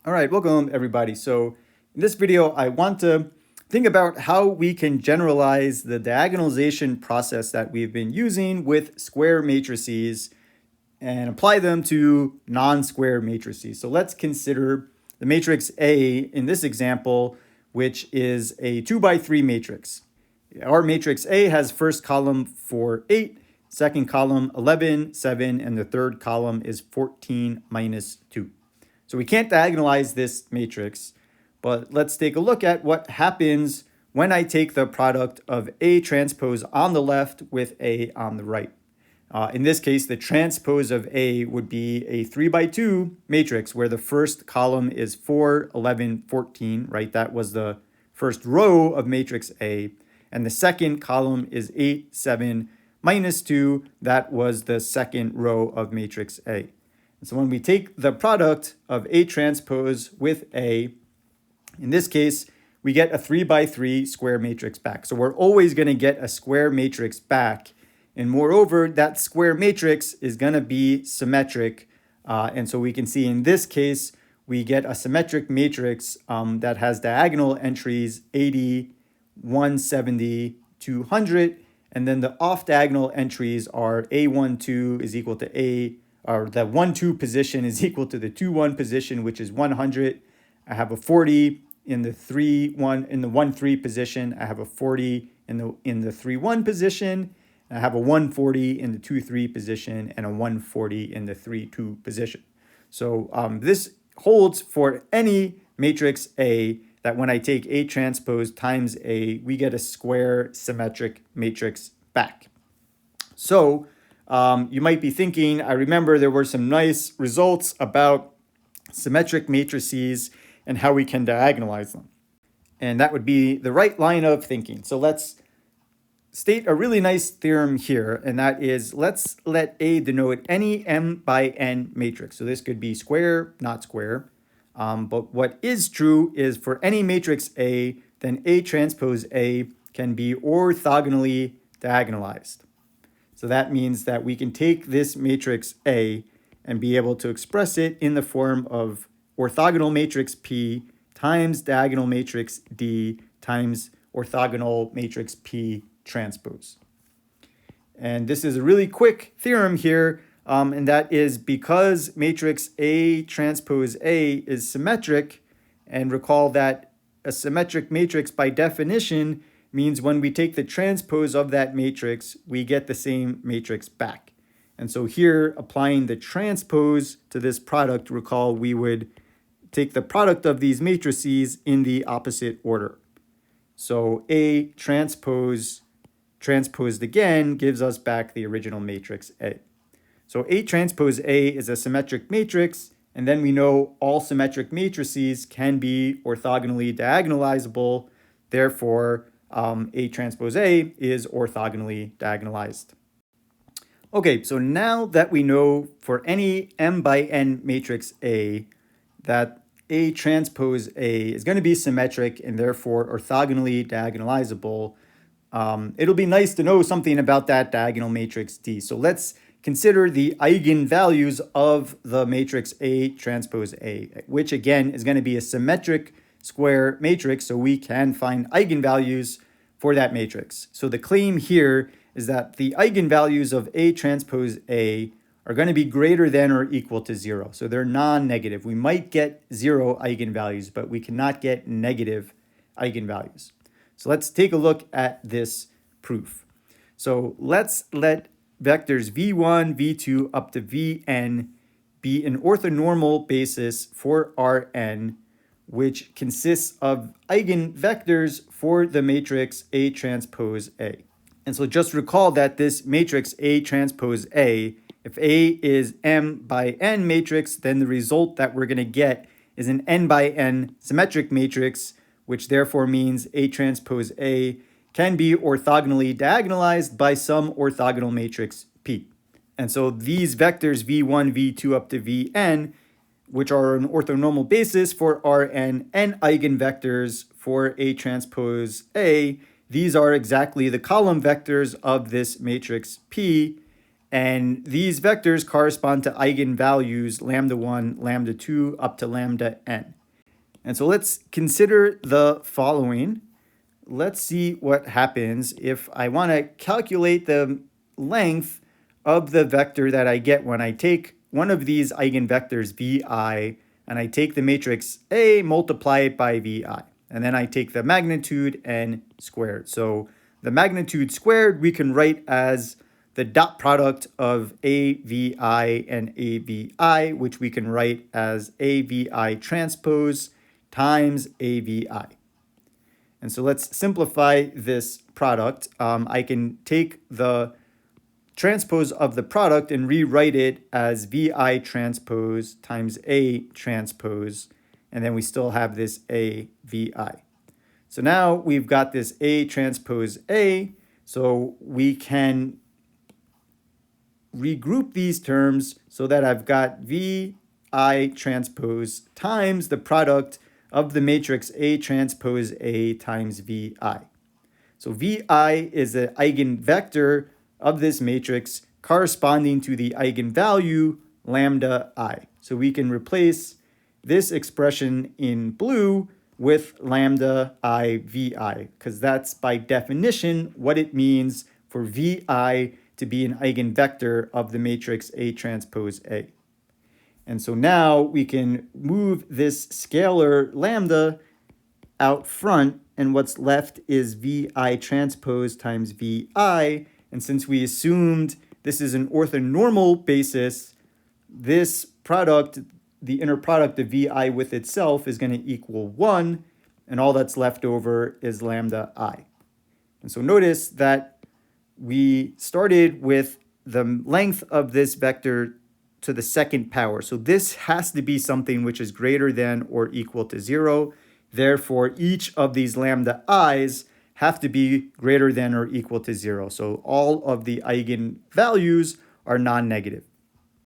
All right, welcome everybody. So in this video, I want to think about how we can generalize the diagonalization process that we've been using with square matrices and apply them to non-square matrices. So let's consider the matrix A in this example, which is a 2 by 3 matrix. Our matrix A has first column for 8, second column 11, 7, and the third column is 14 minus 2. So we can't diagonalize this matrix, but let's take a look at what happens when I take the product of A transpose on the left with A on the right. In this case, the transpose of A would be a 3 by 2 matrix where the first column is 4, 11, 14, right? That was the first row of matrix A. And the second column is 8, 7, minus 2. That was the second row of matrix A. And so when we take the product of A transpose with A, in this case, we get a 3 by 3 square matrix back. So we're always going to get a square matrix back. And moreover, that square matrix is going to be symmetric. And so we can see in this case, we get a symmetric matrix that has diagonal entries 80, 170, 200. And then the off-diagonal entries are A12 is equal to A, or the 1-2 position is equal to the 2-1 position, which is 100. I have a 40 in the 3-1 in the 1-3 position. I have a 40 in the 3-1 position. I have a 140 in the 2-3 position and a 140 in the 3-2 position. So this holds for any matrix A that when I take A transpose times A, we get a square symmetric matrix back. So you might be thinking, I remember there were some nice results about symmetric matrices and how we can diagonalize them. And that would be the right line of thinking. So let's state a really nice theorem here, and that is, let's let A denote any m by n matrix. So this could be square, not square. But what is true is for any matrix A, then A transpose A can be orthogonally diagonalized. So that means that we can take this matrix A and be able to express it in the form of orthogonal matrix P times diagonal matrix D times orthogonal matrix P transpose. And this is a really quick theorem here, and that is because matrix A transpose A is symmetric, and recall that a symmetric matrix by definition means when we take the transpose of that matrix, we get the same matrix back. And so here, applying the transpose to this product, recall we would take the product of these matrices in the opposite order. So A transposed again gives us back the original matrix A. So A transpose A is a symmetric matrix, and then we know all symmetric matrices can be orthogonally diagonalizable. Therefore, A transpose A is orthogonally diagonalized. Okay, so now that we know for any m by n matrix A that A transpose A is going to be symmetric and therefore orthogonally diagonalizable, it'll be nice to know something about that diagonal matrix D. So let's consider the eigenvalues of the matrix A transpose A, which again is going to be a symmetric square matrix, so we can find eigenvalues for that matrix. So the claim here is that the eigenvalues of A transpose A are going to be greater than or equal to 0. So they're non-negative. We might get 0 eigenvalues, but we cannot get negative eigenvalues. So let's take a look at this proof. So let's let vectors v1, v2 up to vn be an orthonormal basis for Rn, which consists of eigenvectors for the matrix A transpose A. And so just recall that this matrix A transpose A, if A is m by n matrix, then the result that we're going to get is an n by n symmetric matrix, which therefore means A transpose A can be orthogonally diagonalized by some orthogonal matrix P. And so these vectors v1, v2 up to vn, which are an orthonormal basis for Rn and eigenvectors for A transpose A, these are exactly the column vectors of this matrix P, And these vectors correspond to eigenvalues lambda 1, lambda 2, up to lambda n. And so let's consider the following. Let's see what happens if I want to calculate the length of the vector that I get when I take one of these eigenvectors vi, and I take the matrix A, multiply it by vi. And then I take the magnitude n squared. So the magnitude squared we can write as the dot product of AVI and AVI, which we can write as AVI transpose times AVI. And so let's simplify this product. I can take the transpose of the product and rewrite it as VI transpose times A transpose, and then we still have this AVI. So now we've got this A transpose A, so we can regroup these terms so that I've got VI transpose times the product of the matrix A transpose A times VI. So VI is an eigenvector of this matrix corresponding to the eigenvalue lambda I. So we can replace this expression in blue with lambda I VI, because that's by definition what it means for VI to be an eigenvector of the matrix A transpose A. And so now we can move this scalar lambda out front, and what's left is VI transpose times VI. And since we assumed this is an orthonormal basis, this product, the inner product of VI with itself, is going to equal 1, and all that's left over is lambda I. And so notice that we started with the length of this vector to the second power. So this has to be something which is greater than or equal to 0. Therefore, each of these lambda i's have to be greater than or equal to 0. So all of the eigenvalues are non-negative.